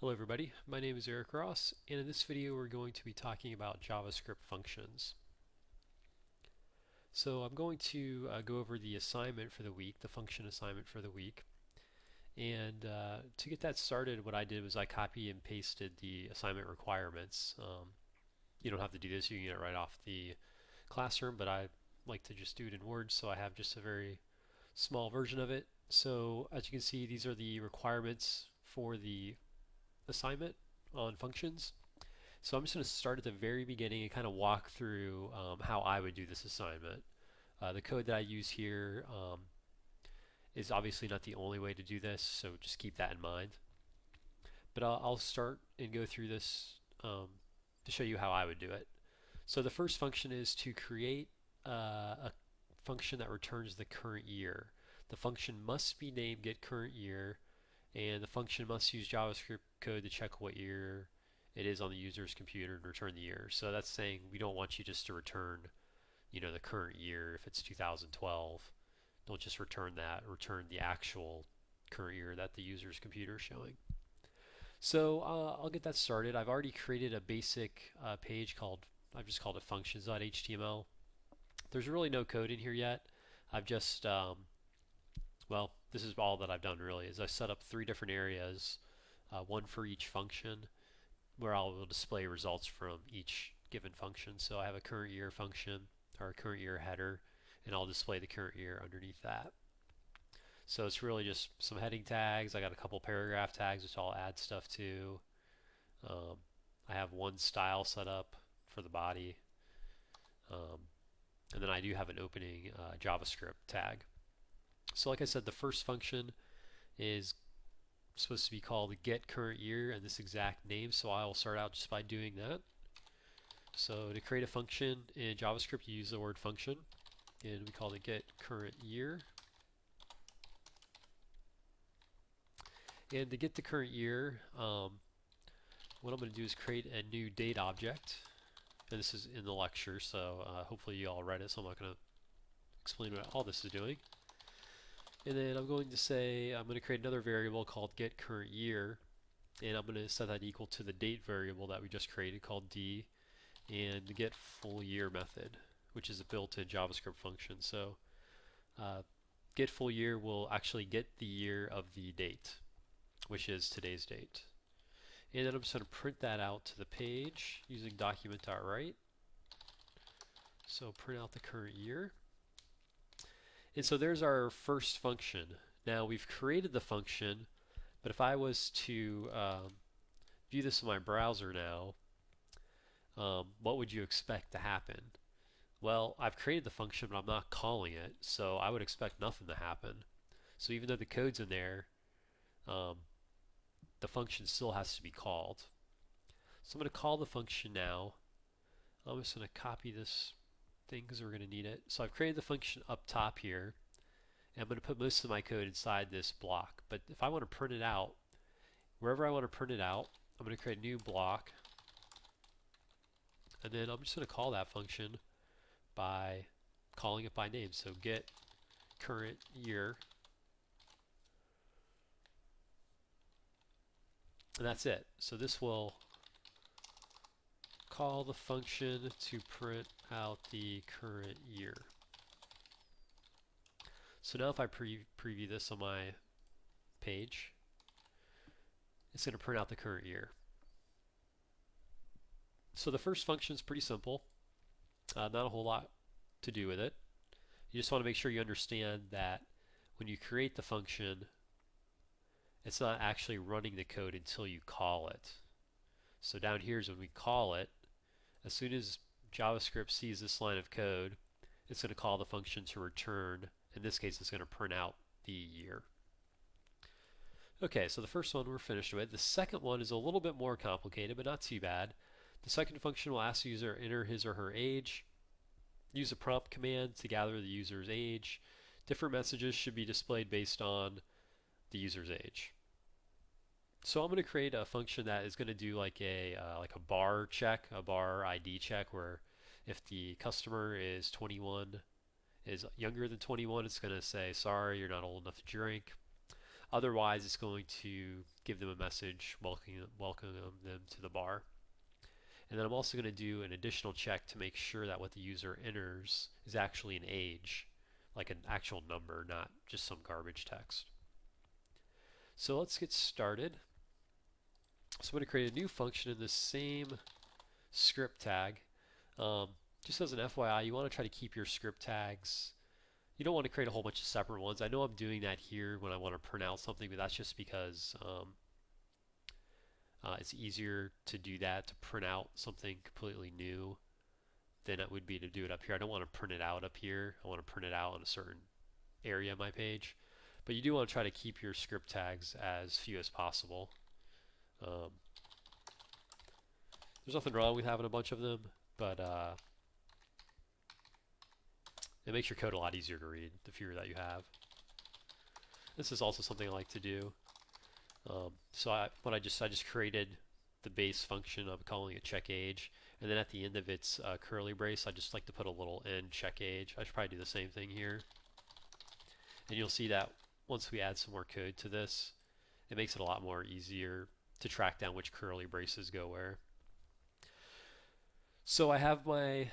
Hello everybody, my name is Eric Ross, and in this video we're going to be talking about JavaScript functions. So I'm going to go over the assignment for the week, the function assignment for the week. And to get that started, what I did was I copy and pasted the assignment requirements. You don't have to do this, you can get it right off the classroom, but I like to just do it in Word, so I have just a very small version of it. So as you can see, these are the requirements for the assignment on functions. So I'm just going to start at the very beginning and kind of walk through how I would do this assignment. The code that I use here is obviously not the only way to do this, so just keep that in mind. But I'll start and go through this to show you how I would do it. So the first function is to create a function that returns the current year. The function must be named getCurrentYear, and the function must use JavaScript code to check what year it is on the user's computer and return the year. So that's saying we don't want you just to return, the current year. If it's 2012, don't just return that. Return the actual current year that the user's computer is showing. So I'll get that started. I've already created a basic page I've just called it functions.html. There's really no code in here yet. I've just well, this is all that I've done really, is I set up 3 different areas, one for each function, where I will display results from each given function. So I have a current year function, or a current year header, and I'll display the current year underneath that. So it's really just some heading tags. I got a couple paragraph tags which I'll add stuff to. I have one style set up for the body, and then I do have an opening JavaScript tag. So like I said, the first function is supposed to be called getCurrentYear and this exact name, so I'll start out just by doing that. So to create a function in JavaScript, you use the word function, and we call it getCurrentYear. And to get the current year, what I'm going to do is create a new date object, and this is in the lecture, so hopefully you all read it, so I'm not going to explain what all this is doing. And then I'm going to say I'm going to create another variable called getCurrentYear, and I'm going to set that equal to the date variable that we just created called d, and the getFullYear method, which is a built-in JavaScript function. So getFullYear will actually get the year of the date, which is today's date. And then I'm just going to print that out to the page using document.write. So print out the current year. And so there's our first function. Now we've created the function, but if I was to view this in my browser now, what would you expect to happen? Well, I've created the function, but I'm not calling it, so I would expect nothing to happen. So even though the code's in there, the function still has to be called. So I'm going to call the function now. I'm just going to copy this thing because we're going to need it. So I've created the function up top here, and I'm going to put most of my code inside this block. But if I want to print it out, wherever I want to print it out, I'm going to create a new block, and then I'm just going to call that function by calling it by name. So get current year, and that's it. So this will call the function to print out the current year. So now if I preview this on my page, it's going to print out the current year. So the first function is pretty simple, not a whole lot to do with it. You just want to make sure you understand that when you create the function, it's not actually running the code until you call it. So down here is when we call it. As soon as JavaScript sees this line of code, it's going to call the function to return. In this case, it's going to print out the year. Okay, so the first one we're finished with. The second one is a little bit more complicated, but not too bad. The second function will ask the user to enter his or her age. Use a prompt command to gather the user's age. Different messages should be displayed based on the user's age. So I'm going to create a function that is going to do like a bar check, a bar ID check, where if the customer is younger than 21, it's going to say, sorry, you're not old enough to drink. Otherwise, it's going to give them a message welcoming them to the bar. And then I'm also going to do an additional check to make sure that what the user enters is actually an age, like an actual number, not just some garbage text. So let's get started. So I'm going to create a new function in the same script tag. Just as an FYI, you want to try to keep your script tags. You don't want to create a whole bunch of separate ones. I know I'm doing that here when I want to print out something, but that's just because it's easier to do that, to print out something completely new than it would be to do it up here. I don't want to print it out up here. I want to print it out on a certain area of my page. But you do want to try to keep your script tags as few as possible. There's nothing wrong with having a bunch of them, but it makes your code a lot easier to read the fewer that you have. This is also something I like to do. I just created the base function. I'm calling it check age, and then at the end of its curly brace, I just like to put a little end check age. I should probably do the same thing here. And you'll see that once we add some more code to this, it makes it a lot more easier to track down which curly braces go where. So I have my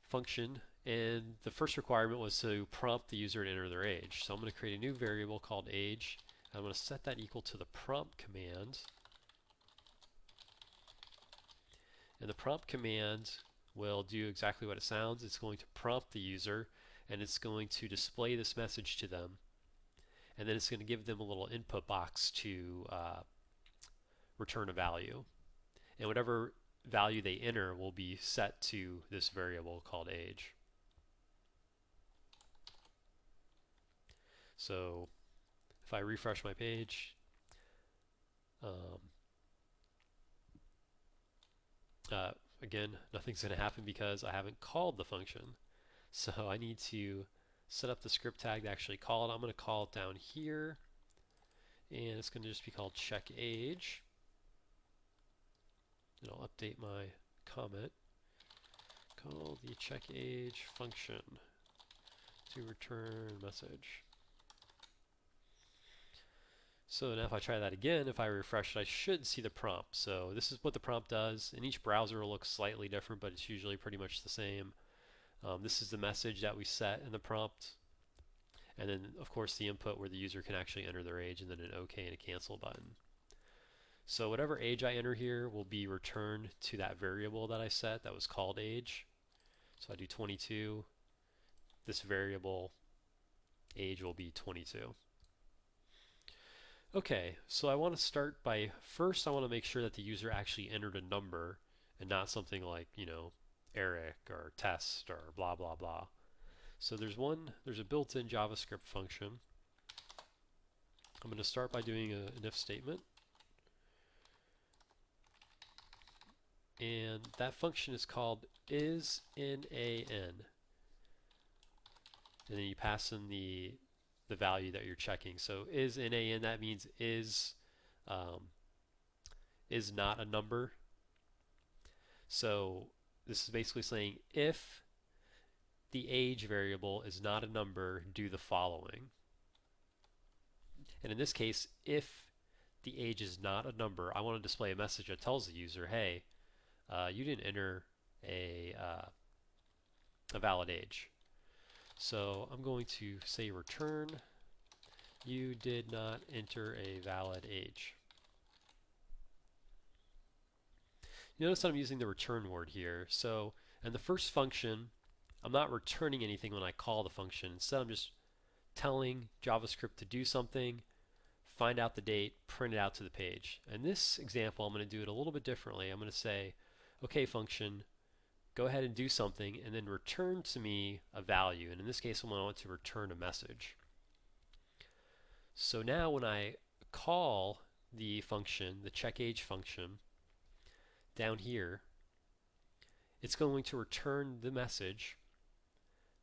function, and the first requirement was to prompt the user to enter their age. So I'm going to create a new variable called age. I'm going to set that equal to the prompt command. And the prompt command will do exactly what it sounds. It's going to prompt the user, and it's going to display this message to them. And then it's going to give them a little input box to return a value. And whatever value they enter will be set to this variable called age. So if I refresh my page, again, nothing's going to happen because I haven't called the function. So I need to set up the script tag to actually call it. I'm going to call it down here, and it's going to just be called check age. And I'll update my comment. Call the check age function to return message. So now if I try that again, if I refresh it, I should see the prompt. So this is what the prompt does, and each browser will look slightly different, but it's usually pretty much the same. This is the message that we set in the prompt, and then of course the input where the user can actually enter their age, and then an OK and a cancel button. So whatever age I enter here will be returned to that variable that I set that was called age. So I do 22. This variable age will be 22. Okay, so I want to start by, first I want to make sure that the user actually entered a number and not something like, Eric or test or blah blah blah. So there's a built-in JavaScript function. I'm going to start by doing an if statement. And that function is called isNaN. And then you pass in the value that you're checking. So isNaN, that means is not a number. So this is basically saying if the age variable is not a number, do the following. And in this case, if the age is not a number, I want to display a message that tells the user, hey, you didn't enter a valid age. So I'm going to say return, you did not enter a valid age. You notice that I'm using the return word here. So in the first function, I'm not returning anything when I call the function. Instead, I'm just telling JavaScript to do something, find out the date, print it out to the page. In this example, I'm going to do it a little bit differently. I'm going to say, okay, function, go ahead and do something, and then return to me a value. And in this case, I want to return a message. So now when I call the function, the checkAge function, down here, it's going to return the message.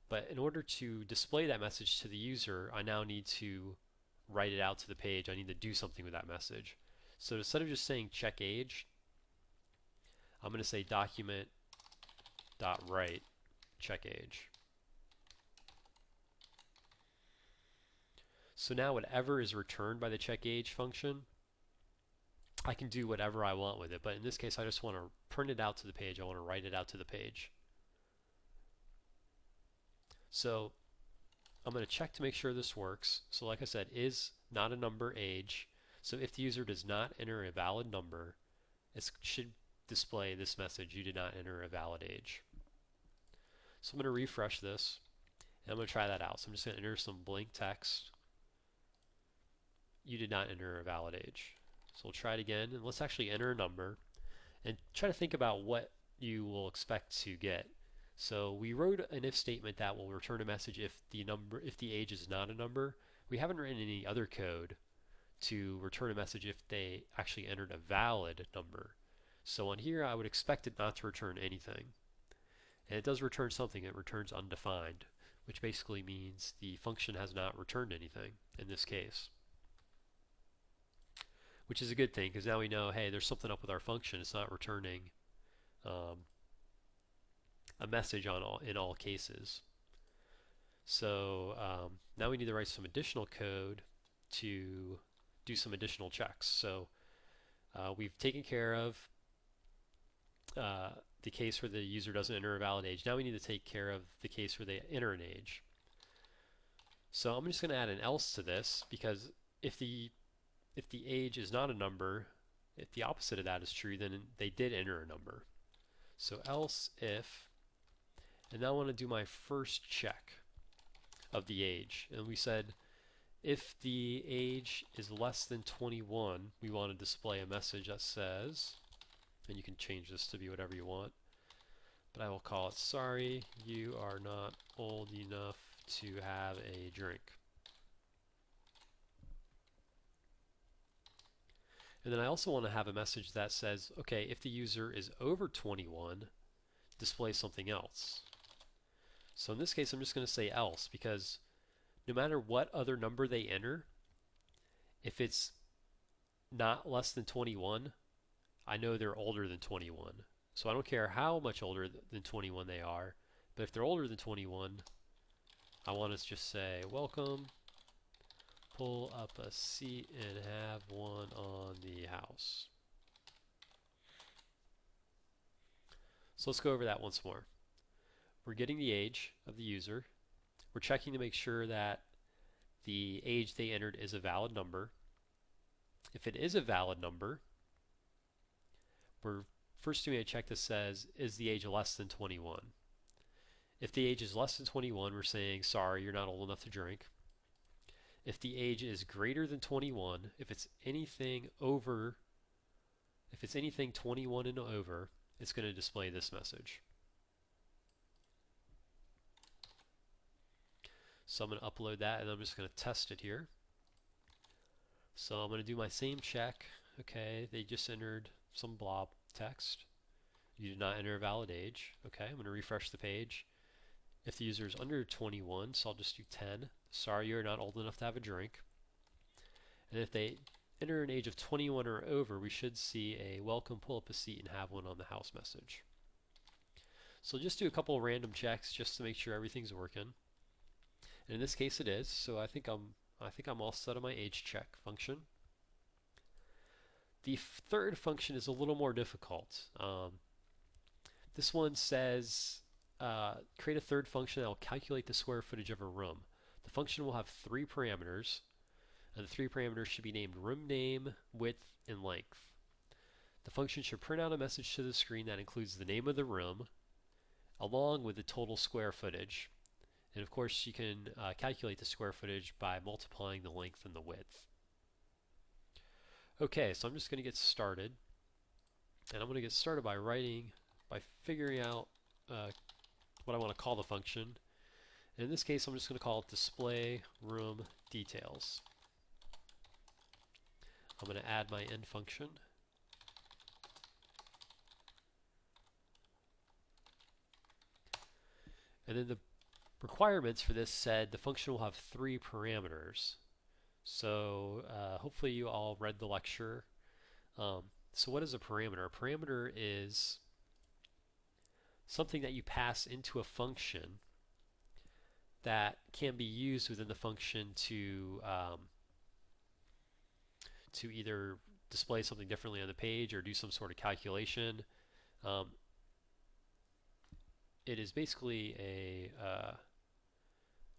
But in order to display that message to the user, I now need to write it out to the page. I need to do something with that message. So instead of just saying checkAge, I'm going to say document.write checkAge. So now whatever is returned by the checkAge function, I can do whatever I want with it. But in this case, I just want to print it out to the page. I want to write it out to the page. So I'm going to check to make sure this works. So like I said, is not a number age. So if the user does not enter a valid number, it should display this message, you did not enter a valid age. So I'm going to refresh this, and I'm going to try that out. So I'm just going to enter some blank text. You did not enter a valid age. So we'll try it again, and let's actually enter a number, and try to think about what you will expect to get. So we wrote an if statement that will return a message if the age is not a number. We haven't written any other code to return a message if they actually entered a valid number. So on here, I would expect it not to return anything. And it does return something. It returns undefined, which basically means the function has not returned anything in this case. Which is a good thing, because now we know, hey, there's something up with our function. It's not returning a message in all cases. So now we need to write some additional code to do some additional checks. So we've taken care of the case where the user doesn't enter a valid age. Now we need to take care of the case where they enter an age. So I'm just going to add an else to this, because if the age is not a number, if the opposite of that is true, then they did enter a number. So else if, and now I want to do my first check of the age, and we said if the age is less than 21, we want to display a message that says, and you can change this to be whatever you want, but I will call it, sorry, you are not old enough to have a drink. And then I also want to have a message that says, okay, if the user is over 21, display something else. So in this case, I'm just going to say else, because no matter what other number they enter, if it's not less than 21, I know they're older than 21. So I don't care how much older than 21 they are, but if they're older than 21, I want to just say, welcome, pull up a seat and have one on the house. So let's go over that once more. We're getting the age of the user. We're checking to make sure that the age they entered is a valid number. If it is a valid number, we're first doing a check that says, is the age less than 21? If the age is less than 21, we're saying, sorry, you're not old enough to drink. If the age is greater than 21, if it's anything 21 and over, it's going to display this message. So I'm going to upload that, and I'm just going to test it here. So I'm going to do my same check. Okay, they just entered some blob text. You did not enter a valid age. Okay, I'm going to refresh the page. If the user is under 21, so I'll just do 10. Sorry, you're not old enough to have a drink. And if they enter an age of 21 or over, we should see a welcome, pull up a seat and have one on the house message. So just do a couple of random checks just to make sure everything's working. And in this case it is, so I think I'm all set on my age check function. The third function is a little more difficult. This one says create a third function that will calculate the square footage of a room. The function will have 3 parameters, and the 3 parameters should be named room name, width, and length. The function should print out a message to the screen that includes the name of the room along with the total square footage. And of course you can calculate the square footage by multiplying the length and the width. Okay, so I'm just going to get started, and I'm going to get started by figuring out what I want to call the function. And in this case, I'm just going to call it display room details. I'm going to add my end function. And then the requirements for this said the function will have 3 parameters. So hopefully you all read the lecture. So what is a parameter? A parameter is something that you pass into a function that can be used within the function to either display something differently on the page or do some sort of calculation. Um, it is basically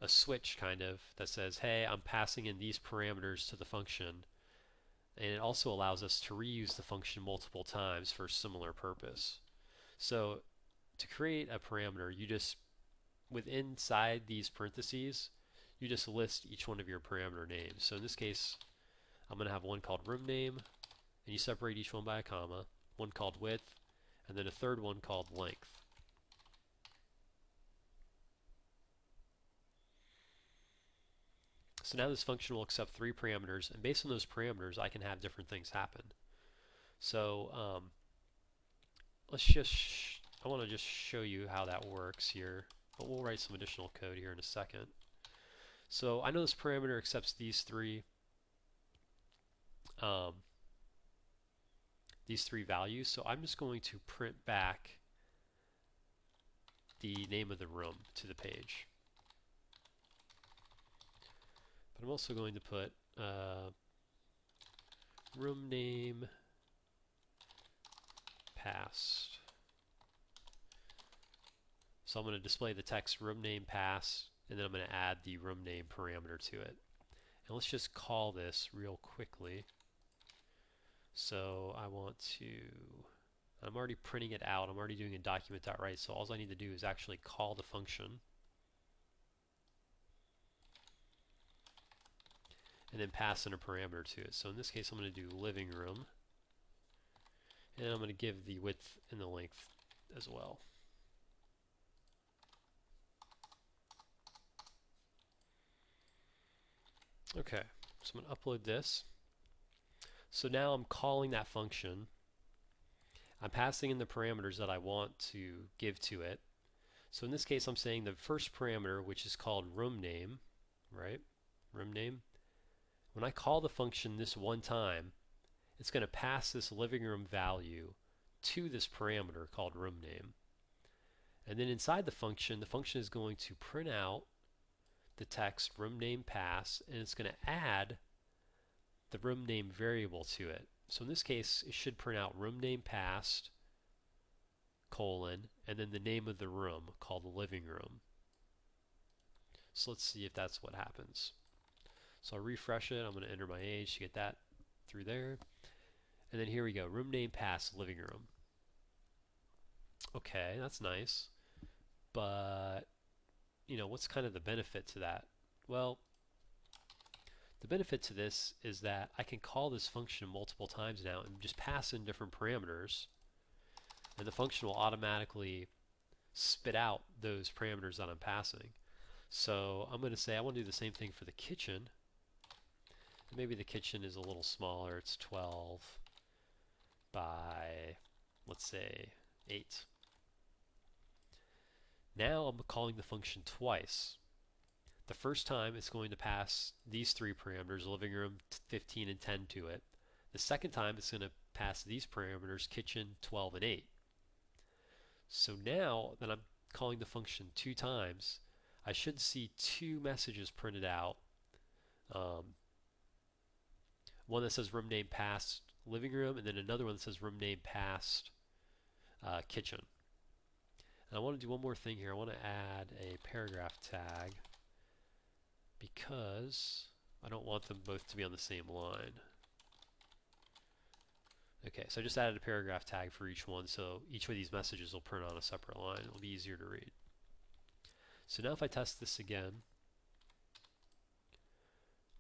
a switch kind of that says, hey, I'm passing in these parameters to the function, and it also allows us to reuse the function multiple times for a similar purpose. So to create a parameter, you just, inside these parentheses, you just list each one of your parameter names. So in this case, I'm going to have one called room name, and you separate each one by a comma, one called width, and then a third one called length. So now this function will accept 3 parameters, and based on those parameters, I can have different things happen. So I want to just show you how that works here, but we'll write some additional code here in a second. So I know this parameter accepts these three values, so I'm just going to print back the name of the room to the page. But I'm also going to put room name passed. So I'm going to display the text room name passed, and then I'm going to add the room name parameter to it. And let's just call this real quickly. So I want to, I'm already printing it out, I'm already doing a document.write, so all I need to do is actually call the function and then pass in a parameter to it. So in this case I'm going to do living room, and I'm going to give the width and the length as well. Okay, so I'm going to upload this. So now I'm calling that function. I'm passing in the parameters that I want to give to it. So in this case I'm saying the first parameter, which is called room name, right? Room name. When I call the function this one time, it's going to pass this living room value to this parameter called room name. And then inside the function is going to print out the text room name pass, and it's going to add the room name variable to it. So in this case, it should print out room name passed, colon, and then the name of the room called the living room. So let's see if that's what happens. So I'll refresh it. I'm going to enter my age to get that through there. And then here we go, room name passed, living room. Okay, that's nice. But, you know, what's kind of the benefit to that? Well, the benefit to this is that I can call this function multiple times now and just pass in different parameters, and the function will automatically spit out those parameters that I'm passing. So I'm going to say I want to do the same thing for the kitchen. Maybe the kitchen is a little smaller. It's 12 by, let's say, 8. Now I'm calling the function twice. The first time it's going to pass these 3 parameters, living room, 15, and 10 to it. The second time it's going to pass these parameters, kitchen, 12, and 8. So now that I'm calling the function 2 times, I should see 2 messages printed out. One that says room name passed living room, and then another one that says room name passed kitchen. And I want to do one more thing here. I want to add a paragraph tag because I don't want them both to be on the same line. Okay, so I just added a paragraph tag for each one, so each of these messages will print on a separate line. It'll be easier to read. So now if I test this again,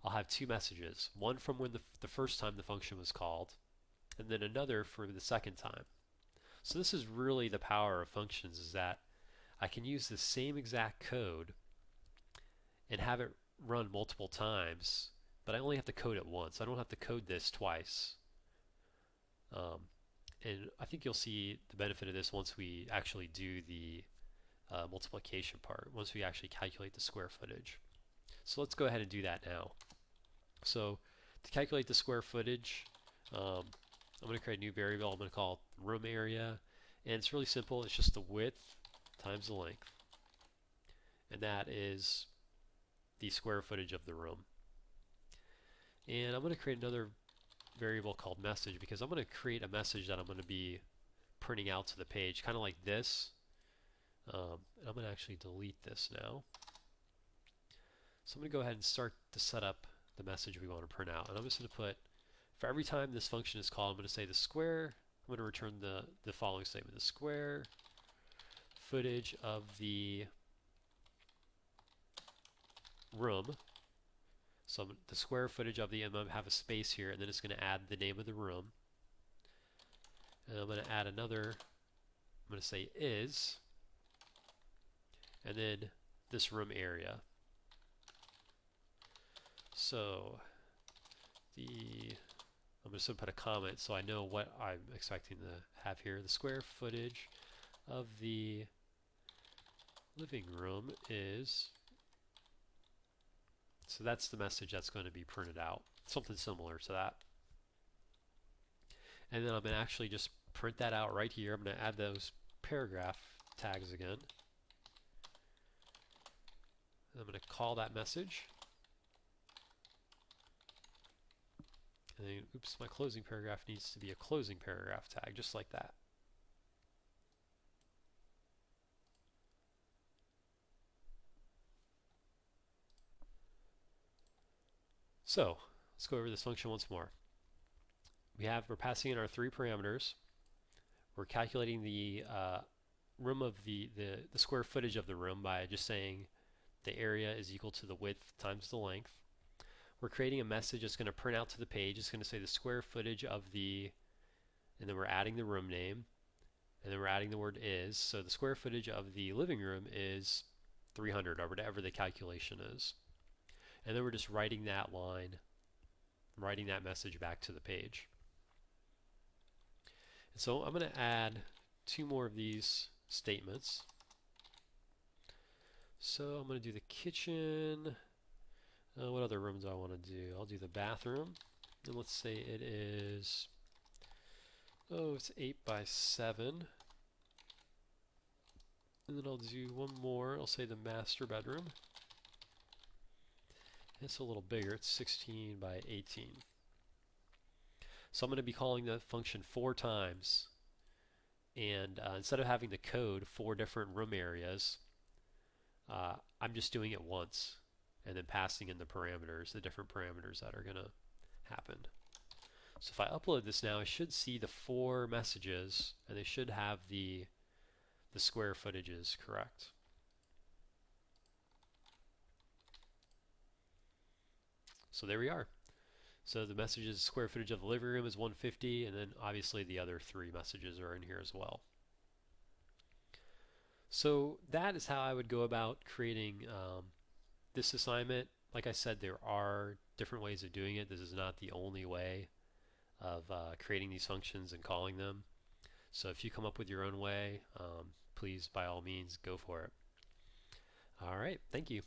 I'll have 2 messages. One from when the first time the function was called, and then another for the second time. So this is really the power of functions, is that I can use the same exact code and have it run multiple times, but I only have to code it once. I don't have to code this twice. And I think you'll see the benefit of this once we actually do the multiplication part, once we actually calculate the square footage. So let's go ahead and do that now. So to calculate the square footage, I'm going to create a new variable. I'm going to call it room area, and it's really simple. It's just the width times the length, and that is the square footage of the room. And I'm going to create another variable called message because I'm going to create a message that I'm going to be printing out to the page, kind of like this. And I'm going to actually delete this now. So I'm going to go ahead and start to set up the message we want to print out. And I'm just going to put, for every time this function is called, I'm going to say the square, I'm going to return the following statement, the square footage of the room. So the square footage of the, I'm going to have a space here, and then it's going to add the name of the room. And I'm going to add another, I'm going to say is, and then this room area. So I'm just going to put a comment so I know what I'm expecting to have here. The square footage of the living room is, so that's the message that's going to be printed out. Something similar to that. And then I'm going to actually just print that out right here. I'm going to add those paragraph tags again. I'm going to call that message. And then, oops, my closing paragraph needs to be a closing paragraph tag, just like that. So let's go over this function once more. We're passing in our 3 parameters. We're calculating the room of the square footage of the room by just saying the area is equal to the width times the length. We're creating a message that's going to print out to the page. It's going to say the square footage of the, and then we're adding the room name, and then we're adding the word is. So the square footage of the living room is 300, or whatever the calculation is. And then we're just writing that line, writing that message back to the page. And so I'm going to add 2 more of these statements. So I'm going to do the kitchen. What other room do I want to do? I'll do the bathroom. And let's say it is, it's 8 by 7. And then I'll do one more. I'll say the master bedroom. It's a little bigger. It's 16 by 18. So I'm going to be calling the function 4 times. And instead of having the code 4 different room areas, I'm just doing it once and then passing in the parameters, the different parameters that are going to happen. So if I upload this now, I should see the 4 messages, and they should have the square footages correct. So there we are. So the messages, square footage of the living room is 150, and then obviously the other 3 messages are in here as well. So that is how I would go about creating this assignment. Like I said, there are different ways of doing it. This is not the only way of creating these functions and calling them. So if you come up with your own way, please by all means go for it. All right, thank you.